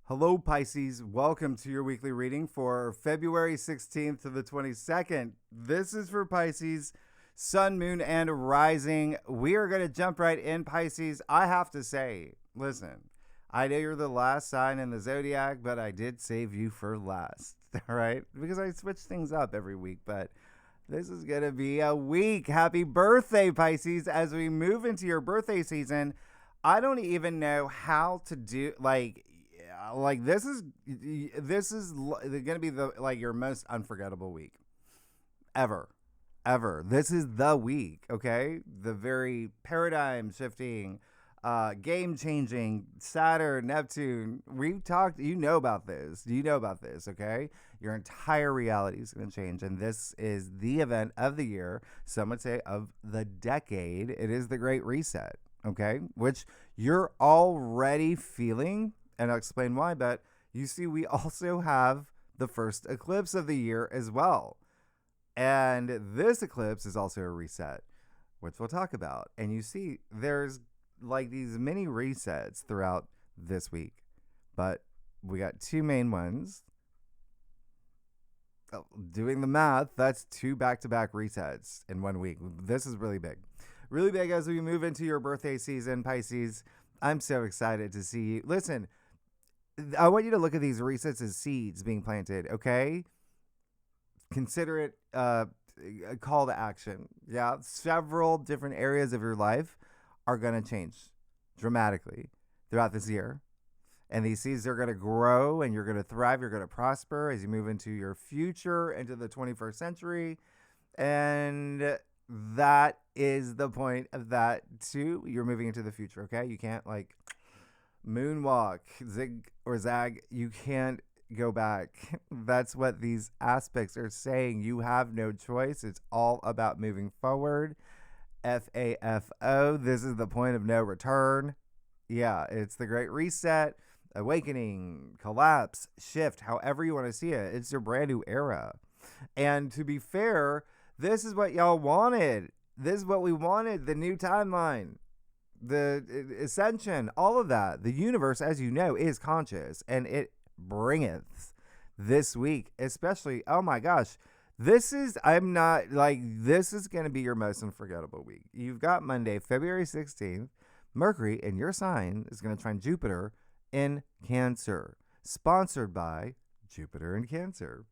Hello, Pisces. Welcome to your weekly reading for February 16th to the 22nd. This is for Pisces, Sun, Moon, and Rising. We are going to jump right in, Pisces. I have to say, listen, I know you're the last sign in the zodiac, but I did save you for last, all right? Because I switch things up every week, but this is going to be a week. Happy birthday, Pisces. As we move into your birthday season, I don't even know how to do this is going to be your most unforgettable week ever. This is the week, okay? The very paradigm shifting, game changing Saturn, Neptune. We've talked, you know about this. Do you know about this, okay? Your entire reality is going to change. And this is the event of the year. Some would say of the decade. It is the Great Reset, okay? Which you're already feeling. And I'll explain why. But you see, we also have the first eclipse of the year as well. And this eclipse is also a reset, which we'll talk about. And you see, there's like these mini resets throughout this week. But we got two main ones. Doing the math, that's two back-to-back resets in 1 week. This is really big. Really big as we move into your birthday season, Pisces. I'm so excited to see you. Listen, I want you to look at these resets as seeds being planted, okay? Consider it a call to action. Yeah, several different areas of your life are going to change dramatically throughout this year. And these seeds are going to grow and you're going to thrive. You're going to prosper as you move into your future, into the 21st century. And that is the point of that too. You're moving into the future, okay? You can't moonwalk, zig or zag. You can't go back. That's what these aspects are saying. You have no choice. It's all about moving forward. FAFO. This is the point of no return. Yeah, it's the Great Reset, awakening, collapse, shift, however you want to see it. It's your brand new era. And to be fair, this is what y'all wanted. This is what we wanted. The new timeline, the ascension, all of that. The universe, as you know, is conscious, and it bringeth this week, especially, oh my gosh, this is going to be your most unforgettable week. You've got Monday, February 16th, Mercury in your sign is going to trine Jupiter in Cancer, sponsored by Jupiter in Cancer,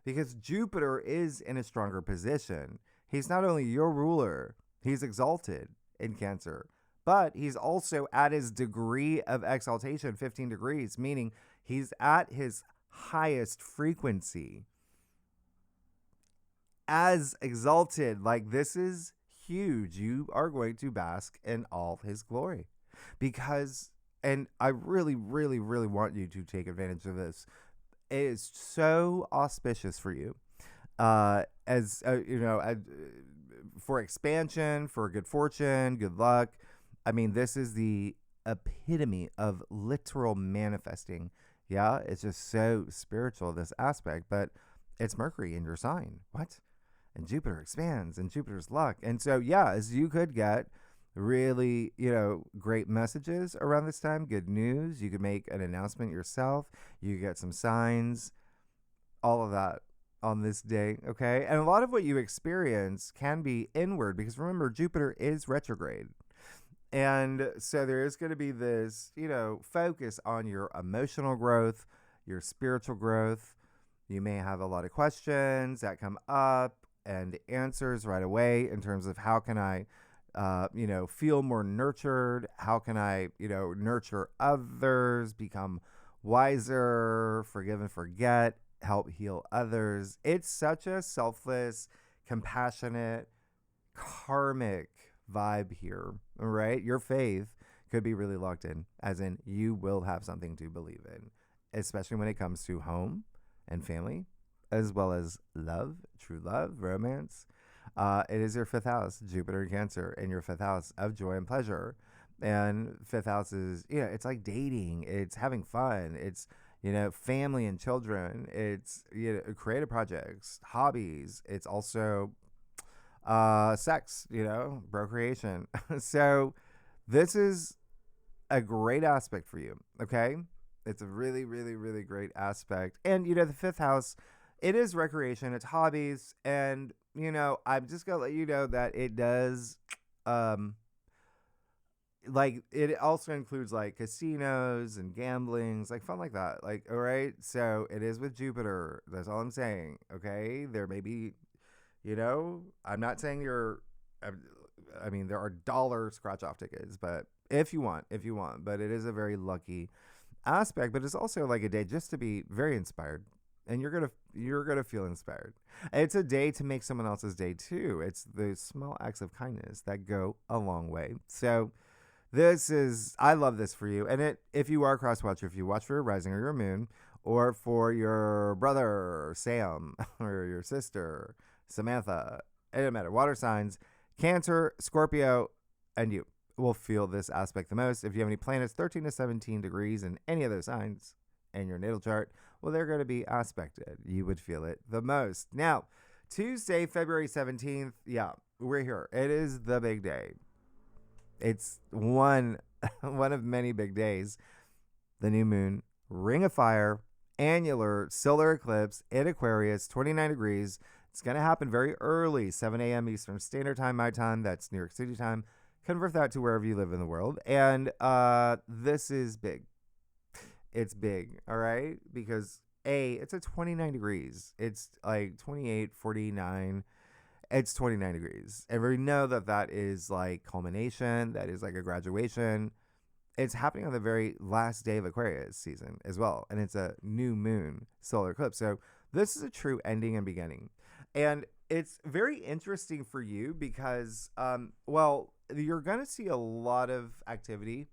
because Jupiter is in a stronger position. He's not only your ruler, he's exalted in Cancer, but he's also at his degree of exaltation, 15 degrees, meaning he's at his highest frequency. As exalted, this is huge. You are going to bask in all his glory because, and I really, really, really want you to take advantage of this. It is so auspicious for you, for expansion, for good fortune, good luck. I mean, this is the epitome of literal manifesting. Yeah, it's just so spiritual, this aspect, but it's Mercury in your sign. What? And Jupiter expands and Jupiter's luck. And so, yeah, as you could get really, great messages around this time, good news. You could make an announcement yourself. You get some signs, all of that on this day, okay? And a lot of what you experience can be inward because remember, Jupiter is retrograde. And so there is going to be this, focus on your emotional growth, your spiritual growth. You may have a lot of questions that come up and answers right away in terms of how can I, feel more nurtured? How can I, nurture others, become wiser, forgive and forget, help heal others? It's such a selfless, compassionate, karmic vibe here, right? Your faith could be really locked in, as in you will have something to believe in, especially when it comes to home and family, as well as love, true love, romance. It is your fifth house, Jupiter in Cancer, in your fifth house of joy and pleasure. And fifth house is, it's like dating, it's having fun, it's, family and children, it's, creative projects, hobbies, it's also sex, procreation. So this is a great aspect for you, okay? It's a really, really, really great aspect. And, you know, the fifth house, it is recreation, it's hobbies. And, you know, I'm just going to let you know that it does, um, like, it also includes like casinos and gamblings, like fun like that. Like, all right. So it is with Jupiter. That's all I'm saying. Okay. There may be, you know, I'm not saying I I mean, there are dollar scratch off tickets, but if you want, but it is a very lucky aspect, but it's also like a day just to be very inspired. And you're gonna feel inspired. It's a day to make someone else's day too. It's the small acts of kindness that go a long way. So I love this for you. And if you are a cross watcher, if you watch for your rising or your moon, or for your brother Sam or your sister Samantha, it doesn't matter. Water signs, Cancer, Scorpio, and you will feel this aspect the most. If you have any planets 13 to 17 degrees in any of those signs in your natal chart, well, they're going to be aspected. You would feel it the most. Now, Tuesday, February 17th, yeah, we're here. It is the big day. It's one one of many big days. The new moon, ring of fire, annular solar eclipse in Aquarius, 29 degrees. It's going to happen very early, 7 a.m. Eastern Standard Time, my time. That's New York City time. Convert that to wherever you live in the world. And this is big. It's big, all right? Because it's at 29 degrees. It's like 28, 49. It's 29 degrees. And we know that that is like culmination. That is like a graduation. It's happening on the very last day of Aquarius season as well. And it's a new moon solar eclipse. So this is a true ending and beginning. And it's very interesting for you because, well, you're going to see a lot of activity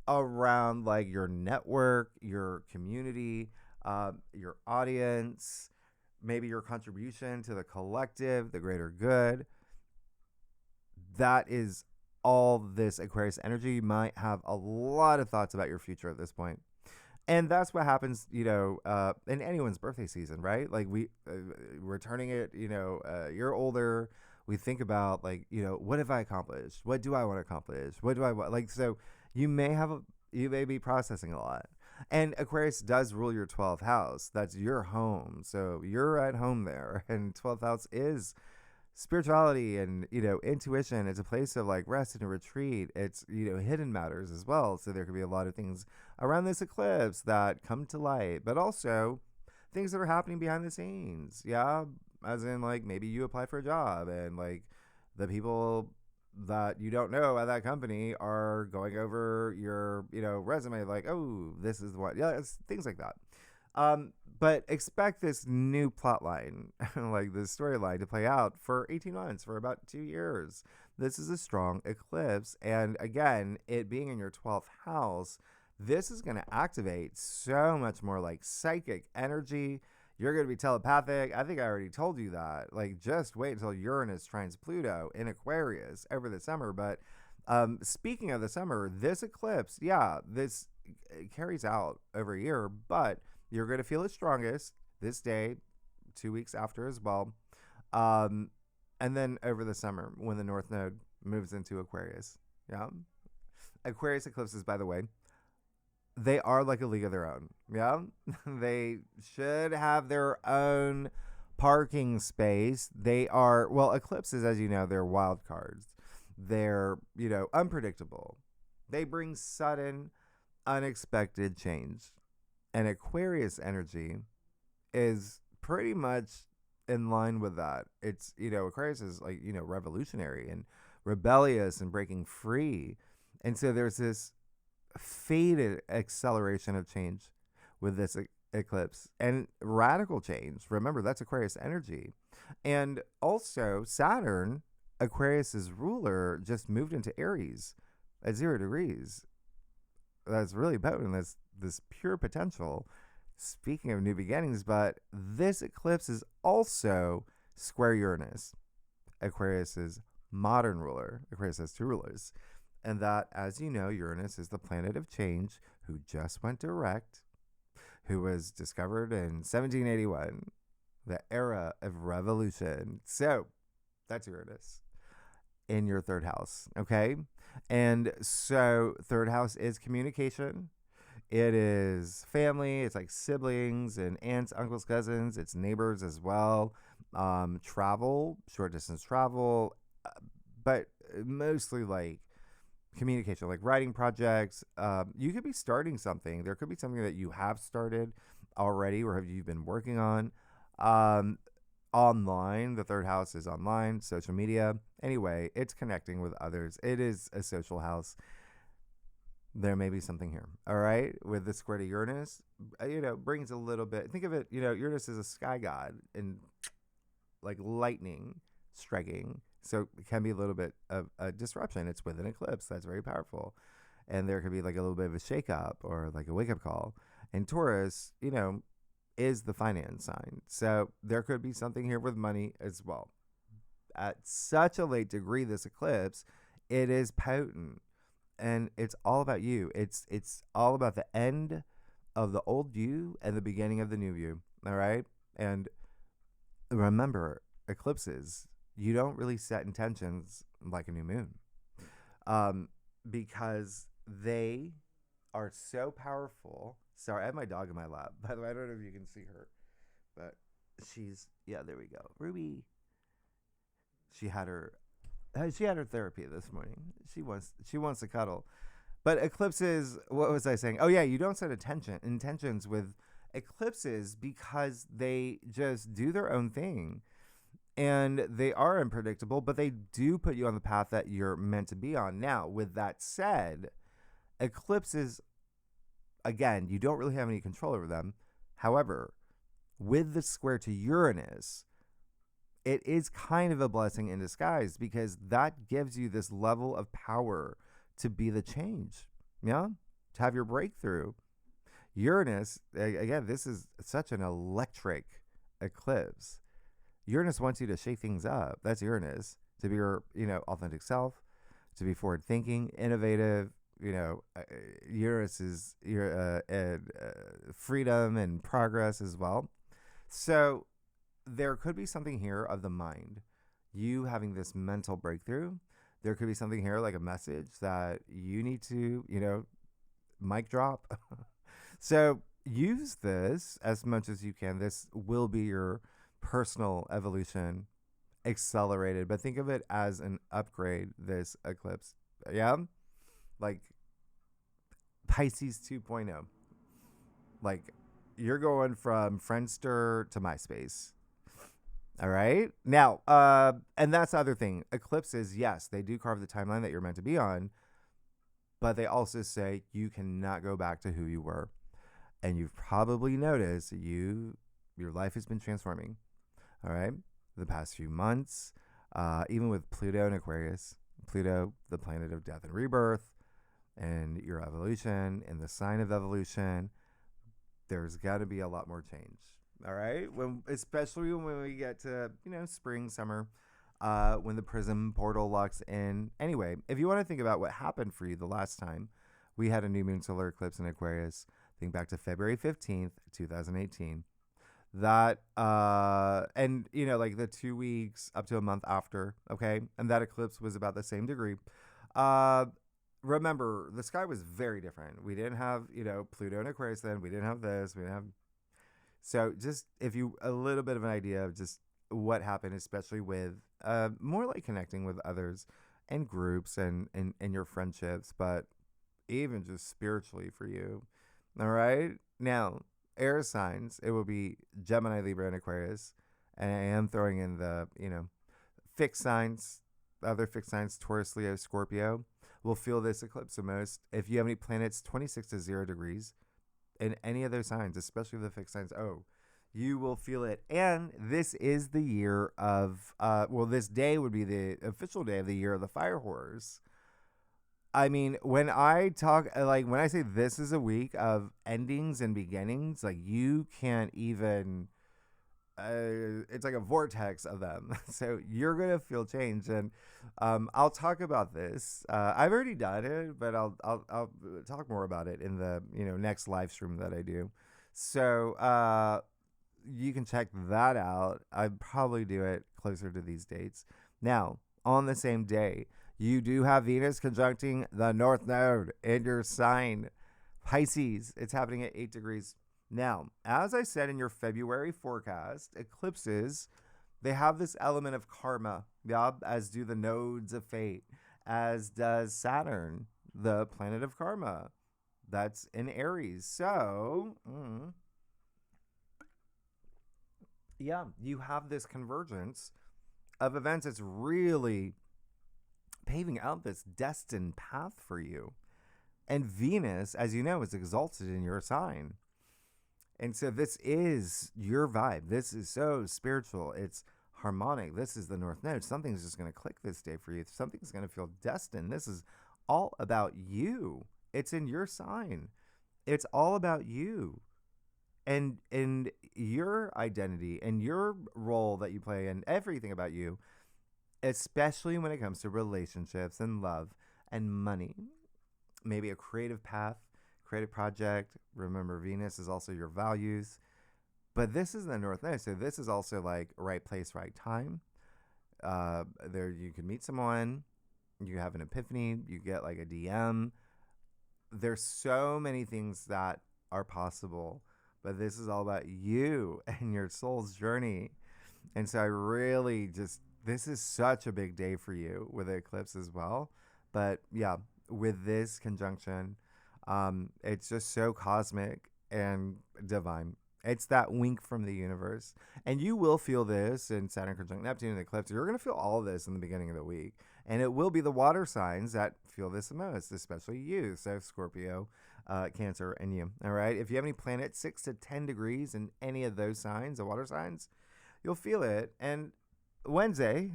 around like your network, your community, your audience, maybe your contribution to the collective, the greater good. That is all this Aquarius energy. You might have a lot of thoughts about your future at this point. And that's what happens, you know, in anyone's birthday season, right? Like we're turning it, you know, you're older. We think about like, you know, what have I accomplished? What do I want to accomplish? What do I want? Like, so you may be processing a lot. And Aquarius does rule your 12th house. That's your home. So you're at home there. And 12th house is spirituality and, you know, intuition. It's a place of like rest and a retreat. It's, you know, hidden matters as well. So there could be a lot of things around this eclipse that come to light, but also things that are happening behind the scenes. Yeah. As in like maybe you apply for a job and like the people that you don't know at that company are going over your, you know, resume, like, oh, this is what, yeah, it's things like that. But expect this new plot line, like this storyline, to play out for 18 months, for about 2 years. This is a strong eclipse. And again, it being in your 12th house, this is going to activate so much more like psychic energy. You're going to be telepathic. I think I already told you that. Like, just wait until Uranus trines Pluto in Aquarius over the summer. But speaking of the summer, this eclipse, yeah, this carries out over a year, but you're going to feel it strongest this day, 2 weeks after as well. And then over the summer when the North Node moves into Aquarius. Yeah. Aquarius eclipses, by the way, they are like a league of their own. Yeah. They should have their own parking space. They are, well, eclipses, as you know, they're wild cards. They're, you know, unpredictable. They bring sudden, unexpected change. And Aquarius energy is pretty much in line with that. It's, you know, Aquarius is like, you know, revolutionary and rebellious and breaking free. And so there's this faded acceleration of change with this eclipse and radical change. Remember, that's Aquarius energy. And also Saturn, Aquarius's ruler, just moved into Aries at 0 degrees. That's really potent. That's this pure potential. Speaking of new beginnings, but this eclipse is also square Uranus, Aquarius's modern ruler. Aquarius has 2 rulers. And that, as you know, Uranus is the planet of change who just went direct, who was discovered in 1781, the era of revolution. So that's Uranus in your 3rd house, okay? And so 3rd house is communication. It is family. It's like siblings and aunts, uncles, cousins. It's neighbors as well. Travel, short distance travel, but mostly like communication, like writing projects. You could be starting something. There could be something that you have started already or have you been working on. Um, Online, the third house is online, social media. Anyway, it's connecting with others. It is a social house. There may be something here. All right. With the square to Uranus, brings a little bit. Think of it, Uranus is a sky god and like lightning striking. So it can be a little bit of a disruption. It's with an eclipse. That's very powerful. And there could be like a little bit of a shakeup or like a wake up call. And Taurus, is the finance sign. So there could be something here with money as well. At such a late degree, this eclipse, it is potent. And it's all about you. It's all about the end of the old you and the beginning of the new you. All right? And remember, eclipses, you don't really set intentions like a new moon, because they are so powerful. Sorry, I have my dog in my lap. By the way, I don't know if you can see her, but there we go. Ruby. She had her therapy this morning. She wants to cuddle. But eclipses, what was I saying? Oh yeah, you don't set intentions with eclipses because they just do their own thing. And they are unpredictable, but they do put you on the path that you're meant to be on. Now, with that said, eclipses, again, you don't really have any control over them. However, with the square to Uranus, it is kind of a blessing in disguise because that gives you this level of power to be the change, to have your breakthrough. Uranus, again, this is such an electric eclipse. Uranus wants you to shake things up. That's Uranus, to be your, authentic self, to be forward thinking, innovative. Uranus is your freedom and progress as well. So there could be something here of the mind, you having this mental breakthrough. There could be something here like a message that you need to, mic drop. So use this as much as you can. This will be your personal evolution accelerated, but think of it as an upgrade, this eclipse. Yeah. Like Pisces 2.0. Like you're going from Friendster to MySpace. All right. Now, and that's the other thing. Eclipses, yes, they do carve the timeline that you're meant to be on, but they also say you cannot go back to who you were. And you've probably noticed your life has been transforming. All right. The past few months, even with Pluto and Aquarius, Pluto, the planet of death and rebirth, and your evolution and the sign of evolution, there's got to be a lot more change. All right. Especially when we get to, spring, summer, when the prism portal locks in. Anyway, if you want to think about what happened for you the last time we had a new moon solar eclipse in Aquarius, think back to February 15th, 2018. That, and, like the 2 weeks up to a month after, okay? And that eclipse was about the same degree. Remember, the sky was very different. We didn't have, Pluto and Aquarius then. We didn't have this. We didn't have... So just if you a little bit of an idea of just what happened, especially with more like connecting with others and groups and your friendships, but even just spiritually for you. All right. Now, air signs, it will be Gemini, Libra, and Aquarius. And I am throwing in the, fixed signs, other fixed signs, Taurus, Leo, Scorpio, will feel this eclipse the most. If you have any planets 26 to 0 degrees in any of those signs, especially the fixed signs, you will feel it. And this is the year of, this day would be the official day of the year of the fire horrors. I mean, when I talk, when I say this is a week of endings and beginnings, you can't even, it's like a vortex of them. So you're going to feel change. And I'll talk about this. I've already done it, but I'll talk more about it in the, next live stream that I do. So you can check that out. I'd probably do it closer to these dates. Now, on the same day, you do have Venus conjuncting the North Node in your sign Pisces, it's happening at 8 degrees. Now, as I said in your February forecast, eclipses, they have this element of karma, yeah, as do the nodes of fate, as does Saturn, the planet of karma. That's in Aries. So, yeah, you have this convergence of events that's really paving out this destined path for you. And Venus, as you know, is exalted in your sign. And so this is your vibe. This is so spiritual. It's harmonic. This is the North Node. Something's just going to click this day for you. Something's going to feel destined. This is all about you. It's in your sign. It's all about you and your identity and your role that you play and everything about you, especially when it comes to relationships and love and money. Maybe a creative path, creative project. Remember, Venus is also your values. But this is the North Node, so this is also like right place, right time. There you can meet someone, you have an epiphany, you get like a DM. There's so many things that are possible, but this is all about you and your soul's journey. And so I really just, this is such a big day for you with the eclipse as well. But yeah, with this conjunction, it's just so cosmic and divine. It's that wink from the universe. And you will feel this in Saturn conjunct Neptune and the eclipse. You're going to feel all of this in the beginning of the week. And it will be the water signs that feel this the most, especially you. So Scorpio, Cancer, and you. All right. If you have any planets 6 to 10 degrees in any of those signs, the water signs, you'll feel it. And Wednesday,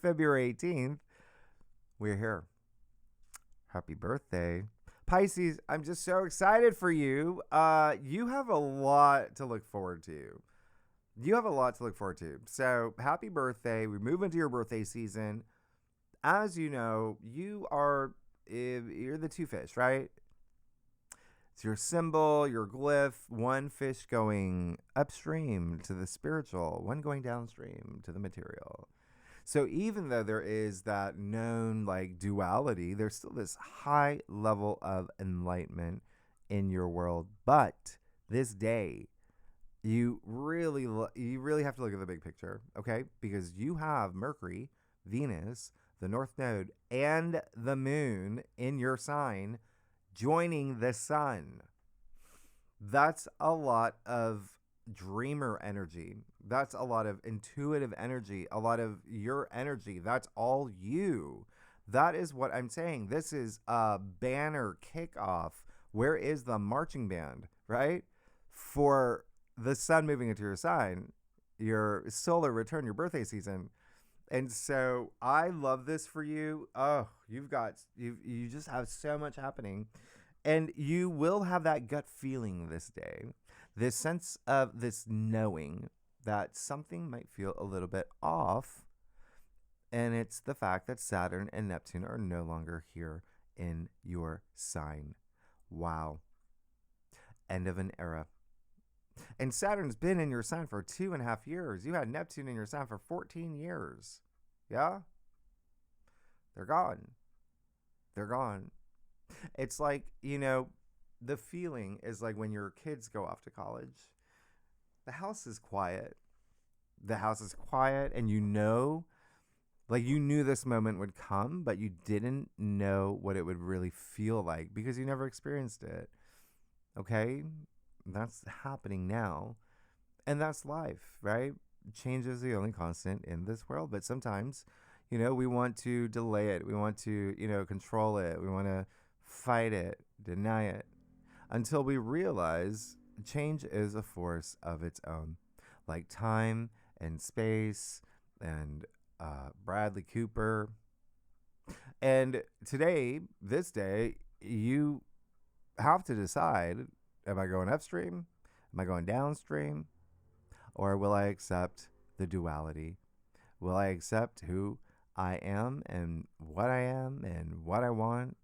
February 18th, we're here. Happy birthday. Pisces, I'm just so excited for you. You have a lot to look forward to. So happy birthday. We move into your birthday season. As you know, you're the two fish, right? It's your symbol, your glyph, one fish going upstream to the spiritual, one going downstream to the material. So even though there is that known like duality, there's still this high level of enlightenment in your world. But this day, you really have to look at the big picture, okay? Because you have Mercury, Venus, the North Node, and the Moon in your sign joining the Sun. That's a lot of dreamer energy. That's a lot of intuitive energy, a lot of your energy. That's all you. That is what I'm saying. This is a banner kickoff. Where is the marching band, right? For the sun moving into your sign, your solar return, your birthday season. And so I love this for you. Oh, you just have so much happening. And you will have that gut feeling this day. This sense of this knowing that something might feel a little bit off. And it's the fact that Saturn and Neptune are no longer here in your sign. Wow. End of an era. And Saturn's been in your sign for 2.5 years. You had Neptune in your sign for 14 years. Yeah? They're gone. They're gone. It's like, the feeling is like when your kids go off to college, the house is quiet. And you knew this moment would come, but you didn't know what it would really feel like because you never experienced it. Okay? That's happening now. And that's life, right? Change is the only constant in this world. But sometimes, we want to delay it. We want to, control it. We want to fight it, deny it, until we realize change is a force of its own, like time and space and Bradley Cooper. And this day, you have to decide, am I going upstream? Am I going downstream? Or will I accept the duality? Will I accept who I am and what I want?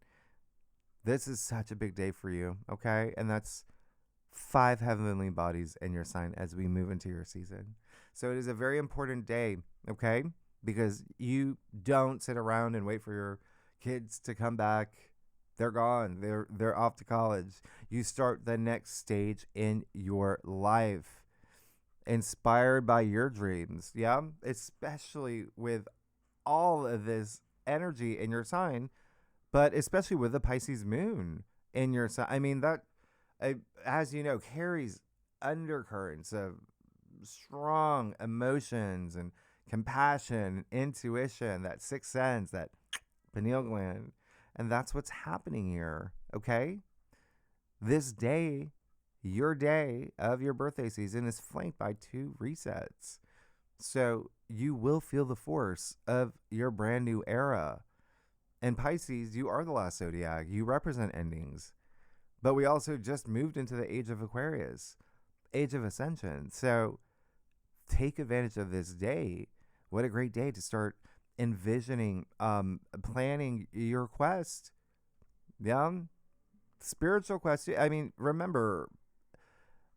This is such a big day for you, okay? And that's 5 heavenly bodies in your sign as we move into your season. So it is a very important day, okay? Because you don't sit around and wait for your kids to come back They're gone. They're off to college. You start the next stage in your life, inspired by your dreams. Yeah, especially with all of this energy in your sign, but especially with the Pisces moon in your sign. I mean, that, uh, as you know, carries undercurrents of strong emotions and compassion, intuition, that sixth sense, that pineal gland. And that's what's happening here. Okay. This day, your day of your birthday season, is flanked by two resets. So you will feel the force of your brand new era. And Pisces, you are the last zodiac. You represent endings. But we also just moved into the age of Aquarius, age of ascension. So take advantage of this day. What a great day to start envisioning, planning your quest. Yeah. Spiritual quest. I mean, remember,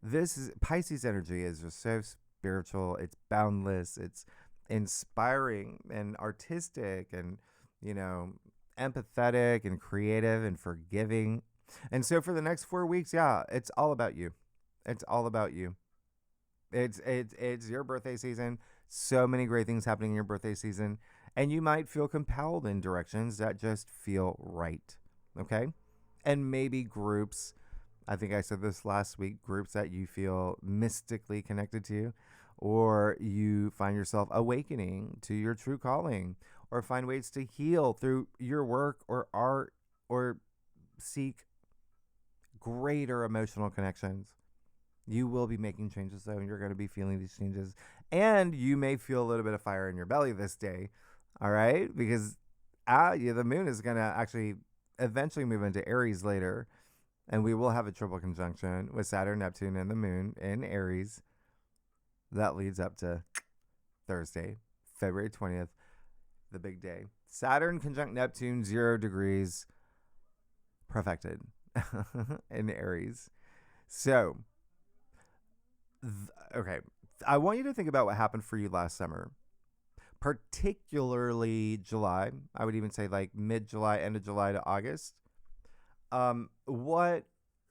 this is Pisces energy is just so spiritual. It's boundless. It's inspiring and artistic and, you know, empathetic and creative and forgiving. And so for the next 4 weeks, yeah, it's all about you. It's all about you. It's your birthday season. So many great things happening in your birthday season, and you might feel compelled in directions that just feel right. Okay? And maybe groups, I think I said this last week, groups that you feel mystically connected to, or you find yourself awakening to your true calling, or find ways to heal through your work or art, or seek greater emotional connections. You will be making changes, though, and you're going to be feeling these changes. And you may feel a little bit of fire in your belly this day, all right? Because yeah, the moon is going to actually eventually move into Aries later, and we will have a triple conjunction with Saturn, Neptune, and the moon in Aries. That leads up to Thursday, February 20th, the big day. Saturn conjunct Neptune, 0 degrees, perfected in Aries. So, okay, I want you to think about what happened for you last summer, particularly July. I would even say like mid-July, end of July to August. What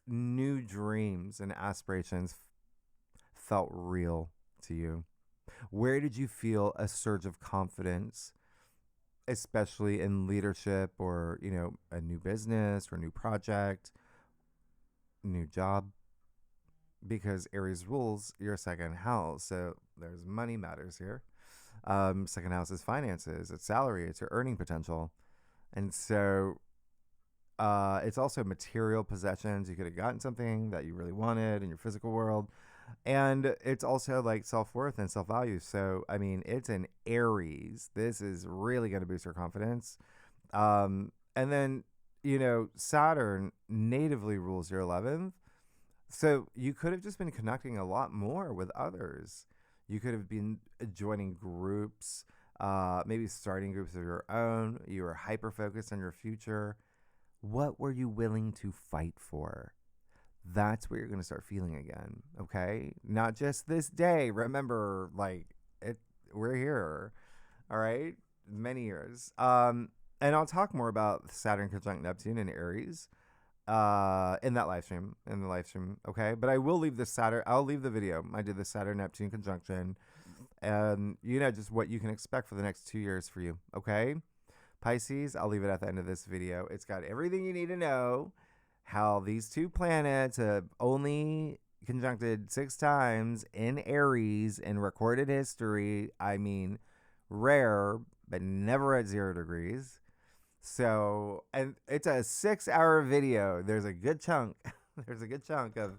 new dreams and aspirations felt real to you? Where did you feel a surge of confidence, especially in leadership, or, you know, a new business or new project, new job? Because Aries rules your second house. So there's money matters here. Second house is finances, it's salary, it's your earning potential. And so it's also material possessions. You could have gotten something that you really wanted in your physical world. And it's also like self-worth and self-value. So, I mean, it's an Aries. This is really going to boost your confidence. And then, you know, Saturn natively rules your 11th. So you could have just been connecting a lot more with others. You could have been joining groups, maybe starting groups of your own. You were hyper focused on your future. What were you willing to fight for? That's what you're going to start feeling again. Okay. Not just this day. Remember, like, we're here. All right. Many years. And I'll talk more about Saturn conjunct Neptune in Aries in that live stream, okay? But I will leave the Saturn, I'll leave the video. I did the Saturn-Neptune conjunction, and, you know, just what you can expect for the next 2 years for you, okay? Pisces, I'll leave it at the end of this video. It's got everything you need to know, how these two planets have only conjuncted 6 times in Aries in recorded history. I mean, rare, but never at 0 degrees. So, and it's a 6-hour video. There's a good chunk. There's a good chunk of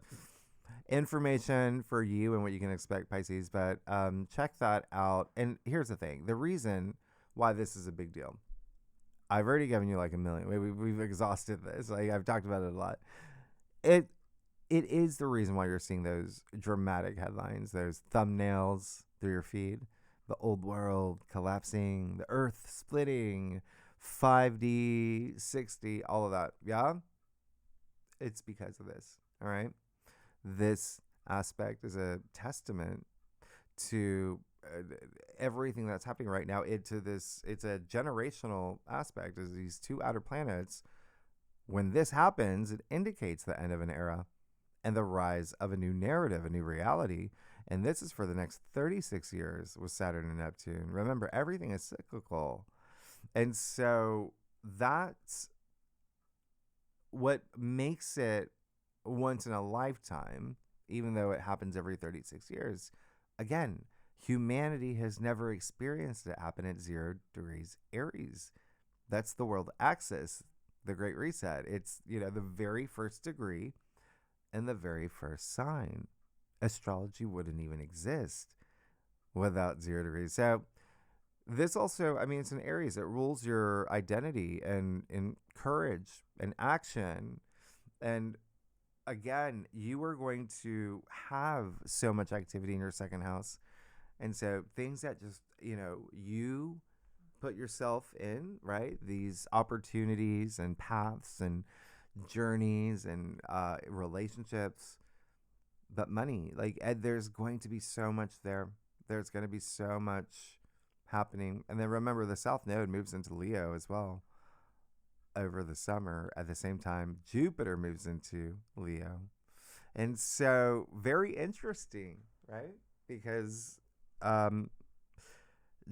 information for you and what you can expect, Pisces. But check that out. And here's the thing: the reason why this is a big deal. I've already given you like a million. We've exhausted this. Like, I've talked about it a lot. It is the reason why you're seeing those dramatic headlines, those thumbnails through your feed. The old world collapsing, the earth splitting, 5D, 6D, all of that. Yeah? It's because of this. All right? This aspect is a testament to everything that's happening right now. It's a generational aspect, is these two outer planets When this happens, it indicates the end of an era and the rise of a new narrative, a new reality. And this is for the next 36 years with Saturn and Neptune. Remember, everything is cyclical. And so that's what makes it once in a lifetime, even though it happens every 36 years. Again, humanity has never experienced it happen at 0 degrees Aries. That's the world axis, the Great Reset. It's, the very first degree and the very first sign. Astrology wouldn't even exist without 0 degrees. So this also, it's an Aries. It rules your identity and courage and action. And again, you are going to have so much activity in your second house. And so things that just, you put yourself in, right? These opportunities and paths and journeys and relationships, but money, there's going to be so much there. There's going to be so much happening. And then remember, the South Node moves into Leo as well over the summer. At the same time, Jupiter moves into Leo. And so very interesting, right? Because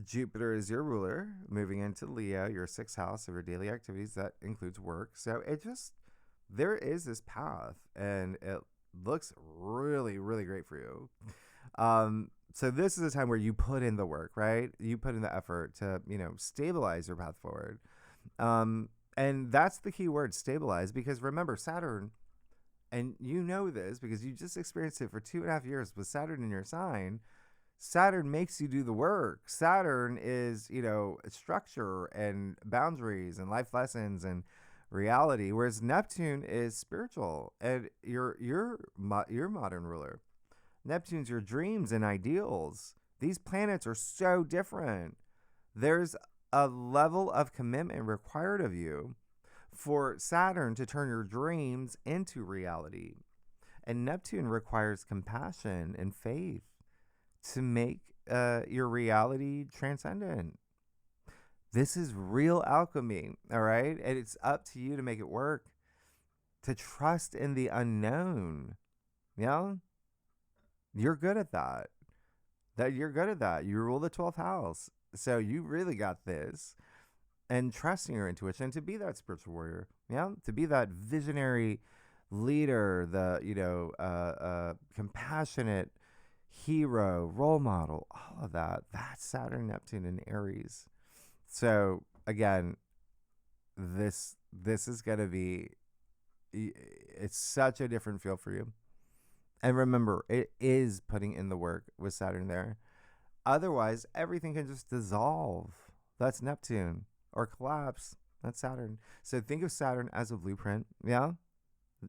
Jupiter is your ruler, moving into Leo, your 6th house of your daily activities. That includes work. So there is this path, and it looks really, really great for you. So this is a time where you put in the work, right? You put in the effort to, stabilize your path forward. And that's the key word, stabilize, because remember, Saturn, and you know this because you just experienced it for 2.5 years with Saturn in your sign. Saturn makes you do the work. Saturn is, structure and boundaries and life lessons and reality, whereas Neptune is spiritual and your modern ruler. Neptune's your dreams and ideals. These planets are so different. There's a level of commitment required of you for Saturn to turn your dreams into reality. And Neptune requires compassion and faith to make your reality transcendent. This is real alchemy, all right? And it's up to you to make it work, to trust in the unknown. Yeah? You're good at that. You're good at that. You rule the 12th house. So you really got this. And trusting your intuition to be that spiritual warrior. Yeah? To be that visionary leader, the, compassionate hero, role model, all of that. That's Saturn, Neptune, and Aries. So again, this is going to be, it's such a different feel for you. And remember, it is putting in the work with Saturn there. Otherwise, everything can just dissolve. That's Neptune. Or collapse. That's Saturn. So think of Saturn as a blueprint. Yeah?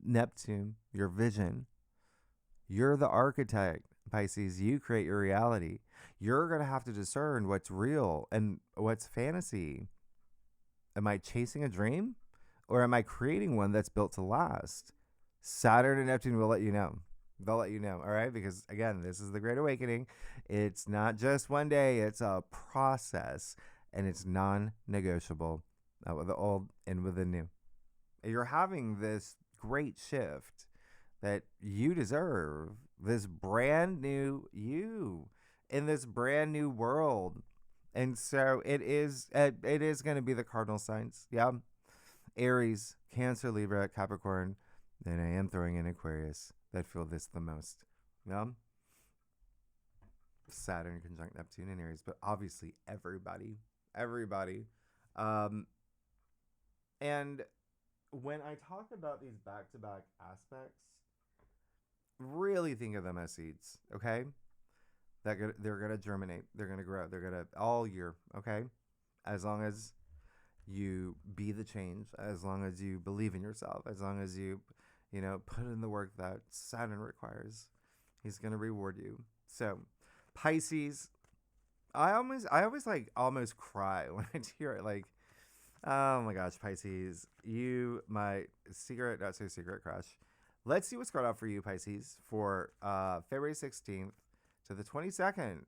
Neptune, your vision. You're the architect, Pisces. You create your reality. You're going to have to discern what's real and what's fantasy. Am I chasing a dream? Or am I creating one that's built to last? Saturn and Neptune will let you know. They'll let you know, all right? Because, again, this is the Great Awakening. It's not just one day. It's a process, and it's non-negotiable with the old and with the new. You're having this great shift that you deserve, this brand new you in this brand new world. And so it is going to be the cardinal signs. Yeah. Aries, Cancer, Libra, Capricorn. Then I am throwing in Aquarius that feel this the most. Yeah. Saturn conjunct Neptune and Aries, but obviously everybody. And when I talk about these back-to-back aspects, really think of them as seeds, okay? They're going to germinate. They're going to grow. They're going to all year, okay? As long as you be the change, as long as you believe in yourself, as long as you put in the work that Saturn requires, he's going to reward you. So, Pisces, I always almost cry when I hear it. Like, oh my gosh, Pisces, you, my secret, not so secret crush. Let's see what's going on for you, Pisces, for February 16th to the 22nd.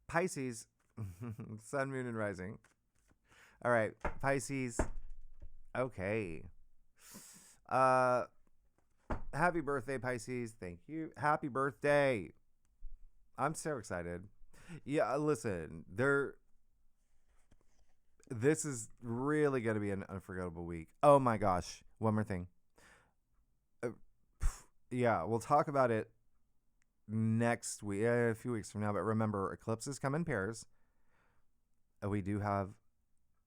Pisces, sun, moon, and rising. All right, Pisces. Okay. Uh, happy birthday, Pisces. Thank you. Happy birthday. I'm so excited. Yeah, listen, this is really going to be an unforgettable week. Oh my gosh. One more thing. Uh, yeah, we'll talk about it next week, a few weeks from now. But remember, eclipses come in pairs. We do have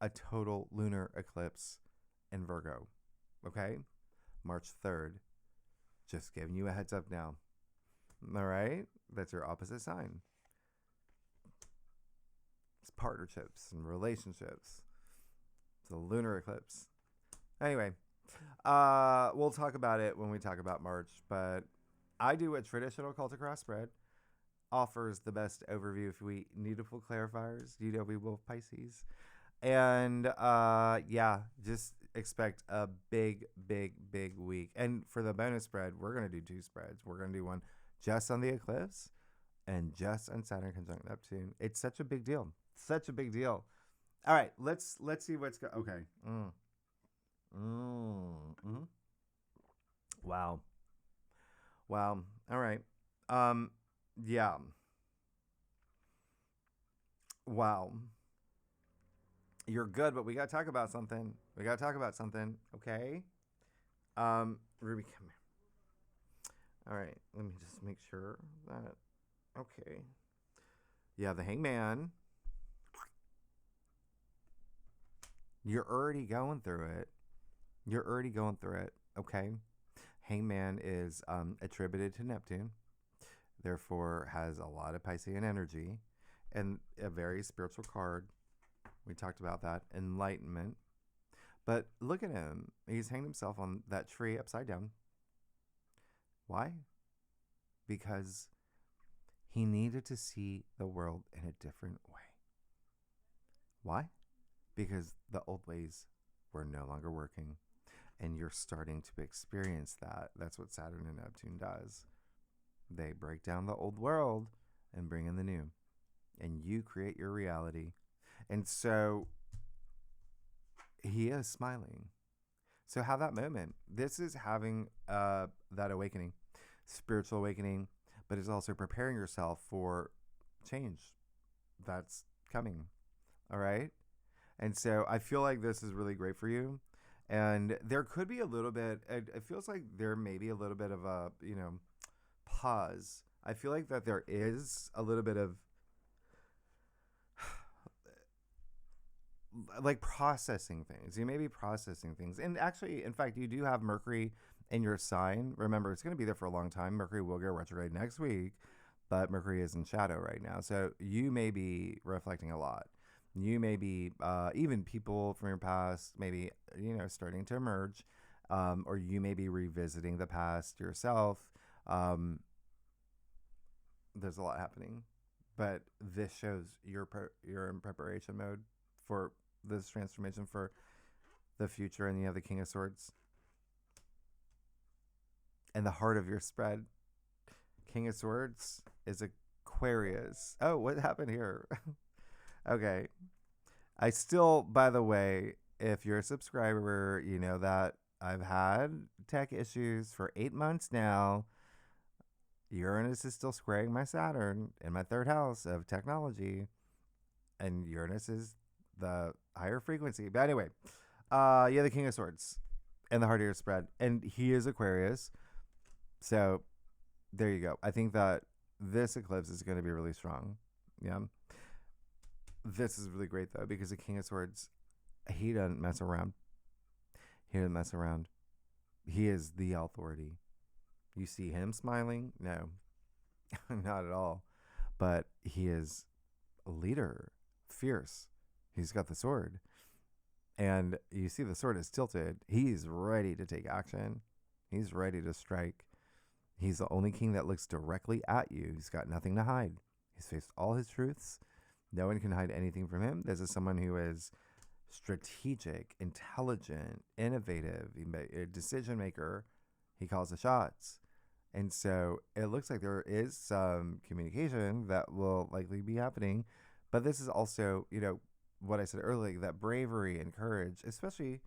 a total lunar eclipse in Virgo. Okay? March 3rd. Just giving you a heads up now. All right? That's your opposite sign. It's partnerships and relationships. It's a lunar eclipse. Anyway, we'll talk about it when we talk about March, but I do a traditional cultic cross spread. Offers the best overview if we need to pull clarifiers. You know we will, Pisces. And yeah, just expect a big, big, big week. And for the bonus spread, we're going to do 2 spreads. We're going to do one just on the eclipse and just on Saturn conjunct Neptune. It's such a big deal. Such a big deal. All right, let's see what's going. Okay. Wow. Wow. All right. Yeah. Wow. You're good, but we got to talk about something. Okay? Ruby, come here. All right. Let me just make sure that. Okay. Yeah, the hangman. You're already going through it. Okay? Hangman is attributed to Neptune, therefore has a lot of Piscean energy and a very spiritual card. We talked about that. Enlightenment. But look at him. He's hanged himself on that tree upside down. Why? Because he needed to see the world in a different way. Why? Because the old ways were no longer working. And you're starting to experience that. That's what Saturn and Neptune does. They break down the old world and bring in the new. And you create your reality. And so he is smiling. So have that moment. This is having that awakening, spiritual awakening, but it's also preparing yourself for change that's coming. All right. And so I feel like this is really great for you. And there could be a little bit, it feels like there may be a little bit of a, pause. I feel like that there is a little bit of like processing things. You may be processing things. And actually, in fact, you do have Mercury in your sign. Remember, it's going to be there for a long time. Mercury will go retrograde next week, but Mercury is in shadow right now. So you may be reflecting a lot. You may be, even people from your past, maybe, starting to emerge, or you may be revisiting the past yourself. There's a lot happening, but this shows you're in preparation mode for this transformation for the future. And you have the King of Swords and the heart of your spread. King of Swords is Aquarius. Oh, what happened here? Okay. I still, by the way, if you're a subscriber, you know that I've had tech issues for 8 months now. Uranus is still squaring my Saturn in my 3rd house of technology. And Uranus is the higher frequency. But anyway, yeah, the King of Swords and the heart of your spread. And he is Aquarius. So there you go. I think that this eclipse is going to be really strong. Yeah. This is really great, though, because the King of Swords, he doesn't mess around. He is the authority. You see him smiling? No, not at all. But he is a leader, fierce. He's got the sword. And you see the sword is tilted. He's ready to take action. He's ready to strike. He's the only king that looks directly at you. He's got nothing to hide. He's faced all his truths. No one can hide anything from him. This is someone who is strategic, intelligent, innovative, a decision maker. He calls the shots. And so it looks like there is some communication that will likely be happening. But this is also, what I said earlier, that bravery and courage, especially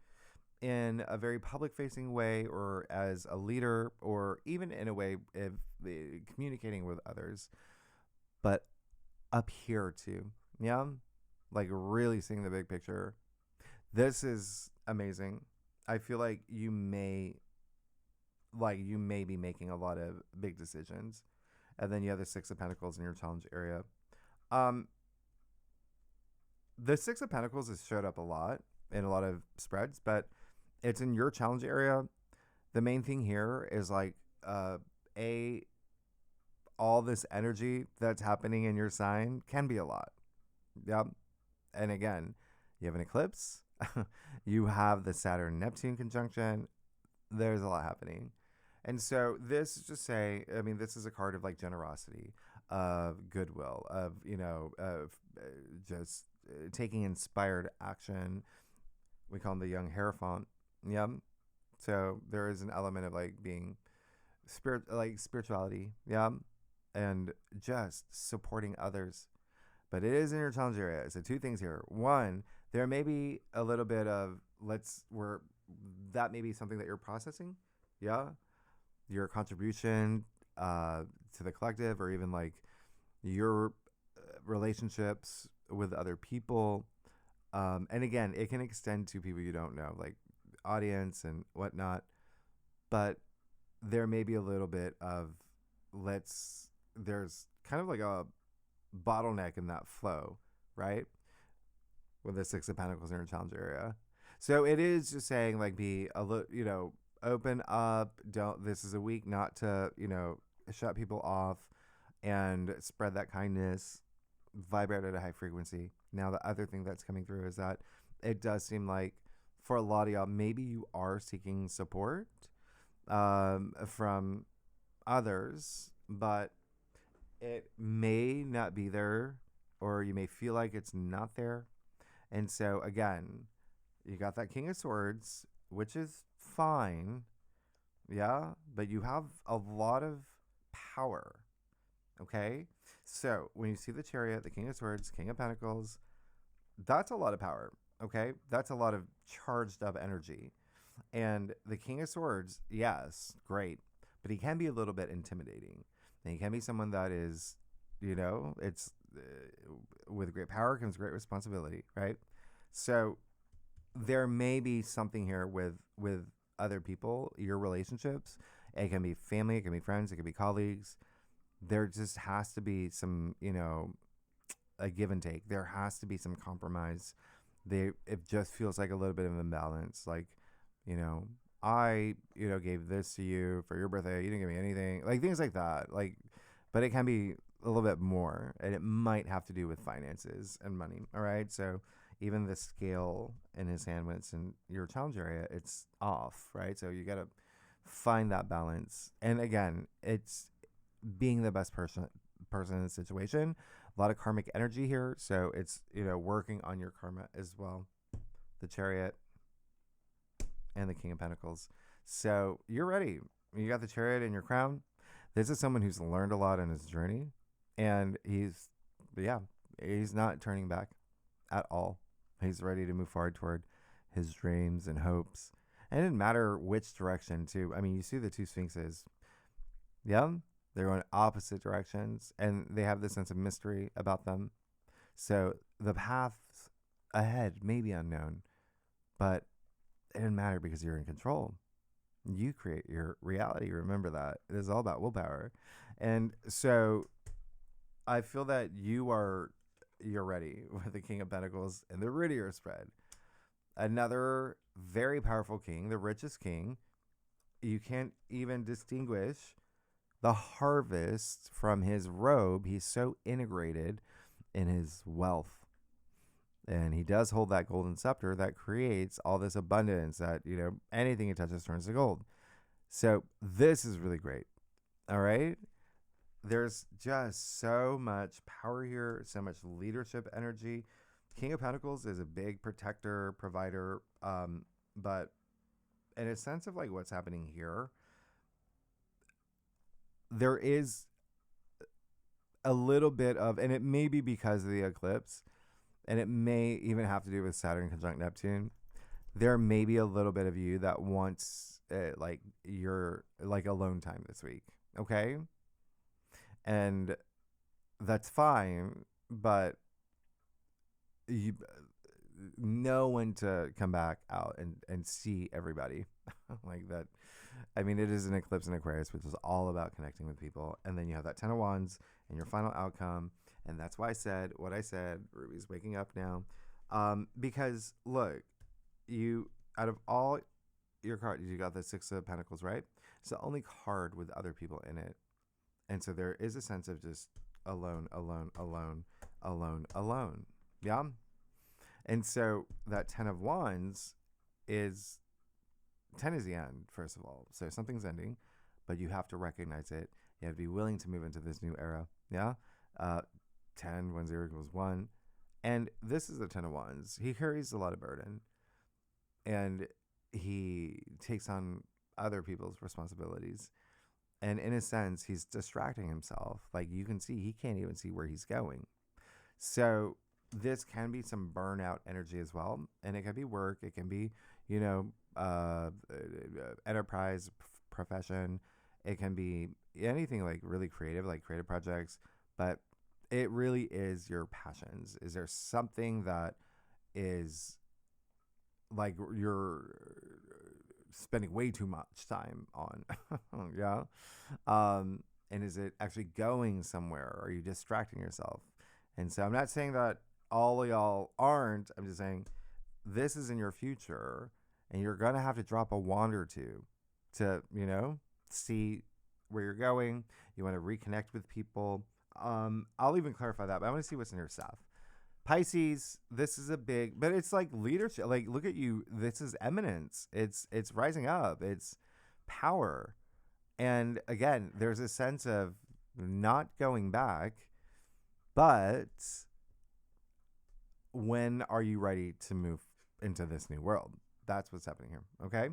in a very public facing way, or as a leader, or even in a way of communicating with others, but up here too. Yeah. Like really seeing the big picture. This is amazing. I feel like you may be making a lot of big decisions. And then you have the Six of Pentacles in your challenge area. Um, the Six of Pentacles has showed up a lot in a lot of spreads, but it's in your challenge area. The main thing here is like a all this energy that's happening in your sign can be a lot. Yep. And again, you have an eclipse. You have the Saturn-Neptune conjunction. There's a lot happening. And so this is just say, I mean, this is a card of like generosity, of goodwill, of, of just taking inspired action. We call them the young Hierophant. Yeah. So there is an element of like being spirituality. Yeah. And just supporting others. But it is in your challenge area. So two things here. One, there may be a little bit of that may be something that you're processing. Yeah. Your contribution to the collective, or even like your relationships with other people. And again, it can extend to people you don't know, like audience and whatnot. But there may be a little bit of there's kind of like a bottleneck in that flow, right? With the Six of Pentacles in your challenge area. So it is just saying like be a little, open up. This is a week not to, shut people off and spread that kindness, vibrate at a high frequency. Now, the other thing that's coming through is that it does seem like for a lot of y'all, maybe you are seeking support from others, but it may not be there, or you may feel like it's not there. And so again, you got that King of Swords, which is fine. Yeah. But you have a lot of power. Okay. So when you see the Chariot, the King of Swords, King of Pentacles, that's a lot of power. Okay. That's a lot of charged up energy. And the King of Swords, yes, great. But he can be a little bit intimidating. And he can be someone that is, it's with great power comes great responsibility, right? So there may be something here with other people, your relationships. It can be family, it can be friends, it can be colleagues. There just has to be some, a give and take. There has to be some compromise. It just feels like a little bit of an imbalance. Like, I, gave this to you for your birthday. You didn't give me anything. Like things like that. Like, but it can be a little bit more, and it might have to do with finances and money. All right. So even the scale in his hand when it's in your challenge area, it's off. Right. So you got to find that balance. And again, it's being the best person in the situation. A lot of karmic energy here. So it's, working on your karma as well. The Chariot and the King of Pentacles. So you're ready. You got the Chariot in your crown. This is someone who's learned a lot in his journey, and he's not turning back at all. He's ready to move forward toward his dreams and hopes. And it didn't matter which direction too. I mean, you see the two Sphinxes. Yeah, they're going opposite directions, and they have this sense of mystery about them. So the paths ahead may be unknown, but it doesn't matter because you're in control. You create your reality. Remember that. It is all about willpower. And so I feel that you're ready with the King of Pentacles and the Riddier spread. Another very powerful king, the richest king. You can't even distinguish the harvest from his robe. He's so integrated in his wealth. And he does hold that golden scepter that creates all this abundance that, anything he touches turns to gold. So this is really great. All right. There's just so much power here, so much leadership energy. King of Pentacles is a big protector, provider. But in a sense of like what's happening here, there is a little bit of, and it may be because of the eclipse, and it may even have to do with Saturn conjunct Neptune. there may be a little bit of you that wants like your like alone time this week. Okay. And that's fine, but you know when to come back out and see everybody like that. I mean, it is an eclipse in Aquarius, which is all about connecting with people. And then you have that 10 of Wands and your final outcome. And that's why I said what I said. Ruby's waking up now. Because look, you, out of all your cards, you got the Six of Pentacles, right? It's the only card with other people in it. And so there is a sense of just alone, alone, alone, alone, alone. Yeah. And so that 10 of Wands is 10 is the end, first of all. So something's ending, but you have to recognize it. You have to be willing to move into this new era. Yeah. 10, 1, 0 equals 1. And this is the 10 of Wands. He carries a lot of burden and he takes on other people's responsibilities. And in a sense, he's distracting himself. Like you can see, he can't even see where he's going. So this can be some burnout energy as well. And it can be work. It can be, you know, enterprise profession. It can be anything like really creative, like creative projects. But it really is your passions. Is there something that is like you're spending way too much time on? Yeah. And is it actually going somewhere? Or are you distracting yourself? And so I'm not saying that all of y'all aren't. I'm just saying this is in your future and you're going to have to drop a wand or two to, you know, see where you're going. You want to reconnect with people. I'll even clarify that, but I want to see what's in your stuff. Pisces, this is a big, but it's like leadership. Like, look at you. This is eminence. It's rising up. It's power. And again, there's a sense of not going back, but when are you ready to move into this new world? That's what's happening here. Okay.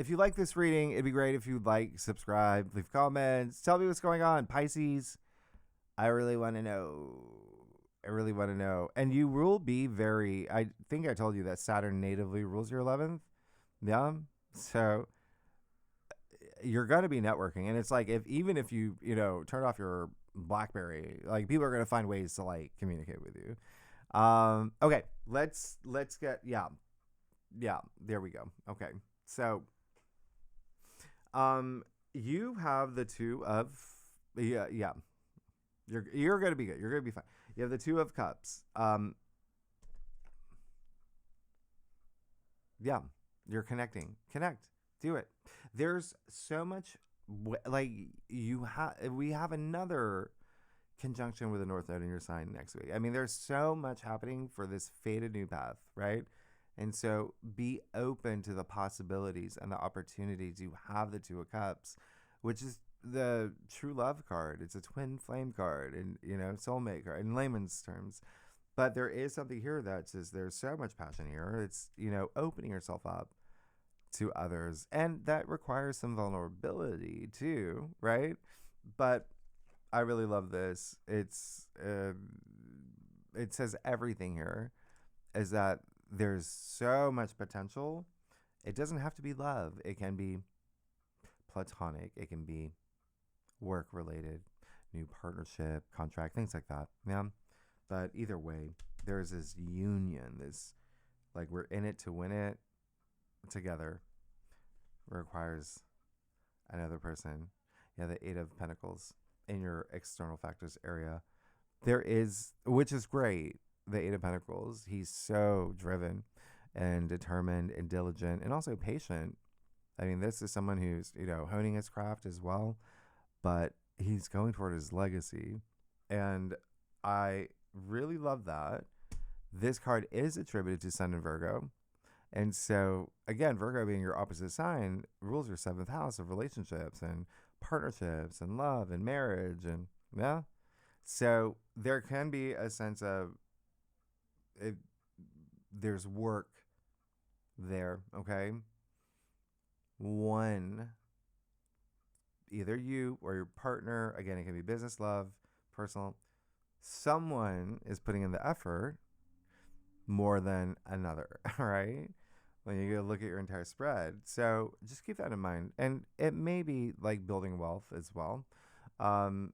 If you like this reading, it'd be great if you'd like, subscribe, leave comments, tell me what's going on. Pisces, I really want to know. I really want to know. And you will be very, I think I told you that Saturn natively rules your 11th. Yeah. So you're going to be networking. And it's like, even if you, you know, turn off your BlackBerry, like people are going to find ways to like communicate with you. Okay. Let's get, yeah, there we go. Okay. So, you have the two of, yeah. You're going to be good. You're going to be fine. You have the Two of Cups. Yeah, you're connecting. Connect. Do it. There's so much, like, we have another conjunction with the North Node in your sign next week. I mean, there's so much happening for this fated new path, right? And so be open to the possibilities and the opportunities. You have the Two of Cups, which is the true love card. It's a twin flame card and, you know, soulmate card in layman's terms. But there is something here that says there's so much passion here. It's, you know, opening yourself up to others. And that requires some vulnerability too, right? But I really love this. It says everything here is that there's so much potential. It doesn't have to be love. It can be platonic. It can be work related, new partnership, contract, things like that. Yeah. But either way, there's this union, this like we're in it to win it together. It requires another person. Yeah, the Eight of Pentacles in your external factors area. There is, which is great, the Eight of Pentacles. He's so driven and determined and diligent and also patient. I mean, this is someone who's, you know, honing his craft as well, but he's going toward his legacy. And I really love that. This card is attributed to Sun and Virgo. And so, again, Virgo being your opposite sign rules your 7th house of relationships and partnerships and love and marriage. And yeah. So there can be a sense of there's work there. Okay. One, either you or your partner, again, it can be business, love, personal, someone is putting in the effort more than another, all right? When you go look at your entire spread. So just keep that in mind. And it may be like building wealth as well. Um,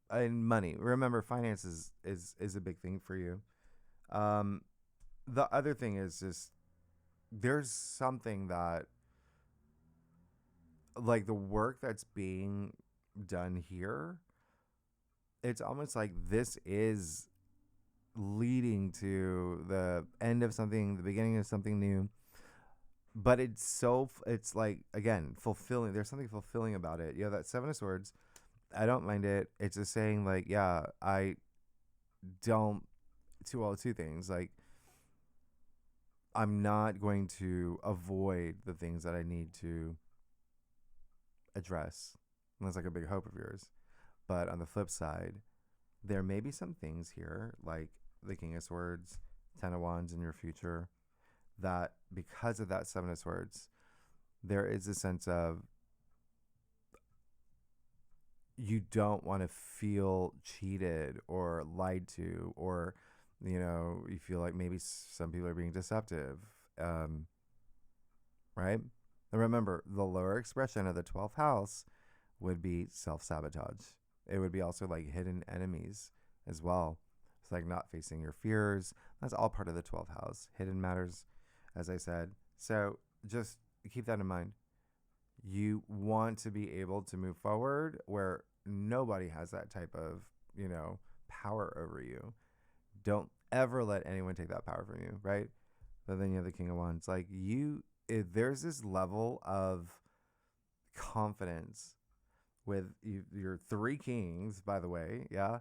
and money. Remember, finances is a big thing for you. Um, the other thing is just there's something that like the work that's being done here, it's almost like this is leading to the end of something, the beginning of something new. But it's so, it's like, again, fulfilling. There's something fulfilling about it. You have that Seven of Swords. I don't mind it. It's just saying, like, yeah, I don't, two things. Like, I'm not going to avoid the things that I need to address. And that's like a big hope of yours. But on the flip side, there may be some things here, like the King of Swords, Ten of Wands in your future, that because of that Seven of Swords, there is a sense of you don't want to feel cheated or lied to, or, you feel like maybe some people are being deceptive, right? And remember, the lower expression of the 12th house would be self-sabotage. It would be also like hidden enemies as well. It's like not facing your fears. That's all part of the 12th house. Hidden matters, as I said. So just keep that in mind. You want to be able to move forward where nobody has that type of, power over you. Don't ever let anyone take that power from you, right? But then you have the King of Wands. Like there's this level of confidence with your three kings, by the way. Yeah.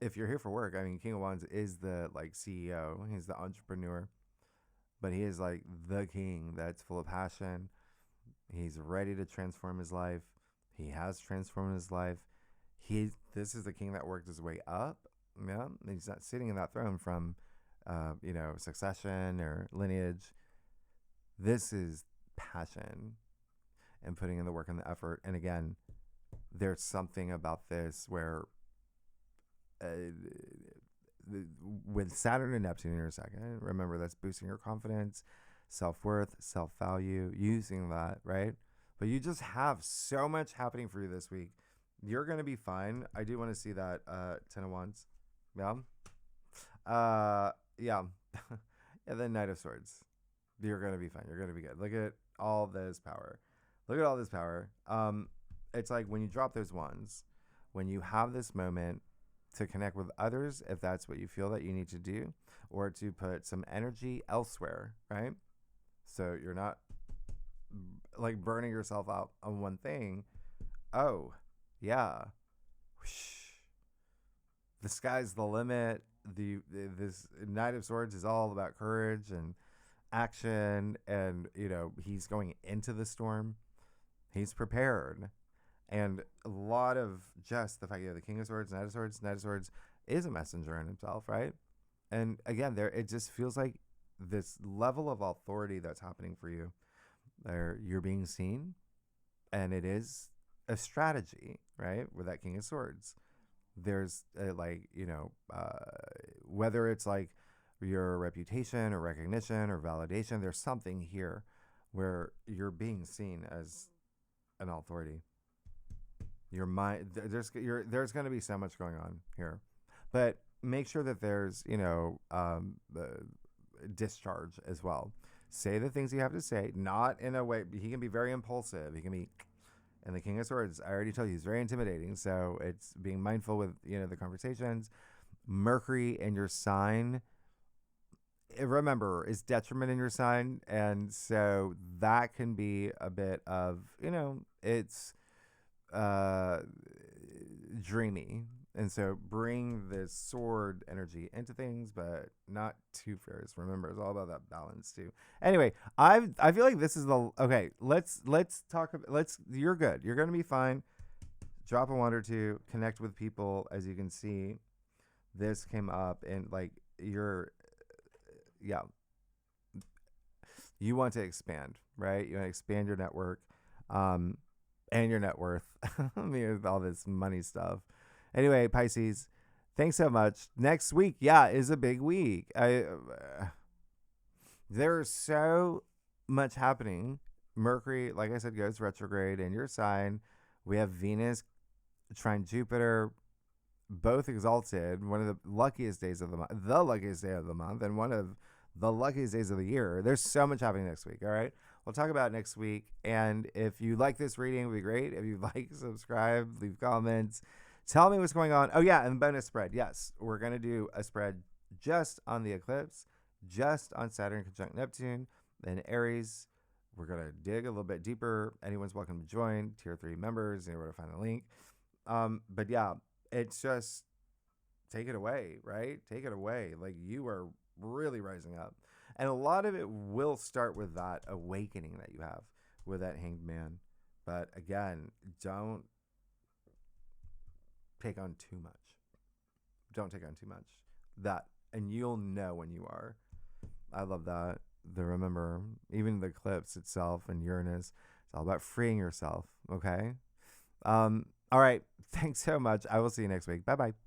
If you're here for work, I mean, King of Wands is the like CEO. He's the entrepreneur, but he is like the king that's full of passion. He's ready to transform his life. He has transformed his life. This is the king that worked his way up. Yeah, he's not sitting in that throne from, succession or lineage. This is passion and putting in the work and the effort. And again, there's something about this where with Saturn and Neptune in your second, remember that's boosting your confidence, self-worth, self-value, using that, right? But you just have so much happening for you this week. You're going to be fine. I do want to see that Ten of Wands. Yeah. Yeah. And then Knight of Swords. You're going to be fine. You're going to be good. Look at all this power. Look at all this power. It's like when you drop those wands, when you have this moment to connect with others, if that's what you feel that you need to do, or to put some energy elsewhere, right? So you're not like burning yourself out on one thing. Oh, yeah. The sky's the limit. This Knight of Swords is all about courage and action, and he's going into the storm. He's prepared. And a lot of just the fact you have the King of Swords, Knight of Swords is a messenger in himself, right? And again, it just feels like this level of authority that's happening for you. There, you're being seen, and it is a strategy, right? With that King of Swords, there's whether it's like your reputation or recognition or validation, there's something here where you're being seen as an authority. Your mind, there's going to be so much going on here, but make sure that there's discharge as well. Say the things you have to say, not in a way. He can be very impulsive. He can be, and the King of Swords, I already told you, he's very intimidating. So it's being mindful with the conversations. Mercury in your sign, remember, is detriment in your sign, and so that can be a bit of it's dreamy, and so bring this sword energy into things, but not too fierce. Remember, it's all about that balance too. Anyway, I feel like this is the okay. Let's talk. You're good. You're gonna be fine. Drop a wand or two. Connect with people. As you can see, this came up, and like you want to expand, right? You want to expand your network. And your net worth. I mean, with all this money stuff. Anyway, Pisces, Thanks so much. Next week, yeah, is a big week. There's so much happening. Mercury, like I said, goes retrograde in your sign. We have Venus trine Jupiter, both exalted. One of the luckiest days of the month, the luckiest day of the month, and one of the luckiest days of the year. There's so much happening next week. All right. We'll talk about it next week. And if you like this reading, it would be great. If you like, subscribe, leave comments. Tell me what's going on. Oh, yeah. And bonus spread. Yes. We're going to do a spread just on the eclipse, just on Saturn conjunct Neptune and Aries. We're going to dig a little bit deeper. Anyone's welcome to join. Tier 3 members. You know where to find the link. But yeah, it's just take it away, right? Take it away. Like, you are really rising up. And a lot of it will start with that awakening that you have with that hanged man. But again, don't take on too much. Don't take on too much. That, and you'll know when you are. I love that. Remember, even the eclipse itself and Uranus, it's all about freeing yourself. Okay. All right. Thanks so much. I will see you next week. Bye bye.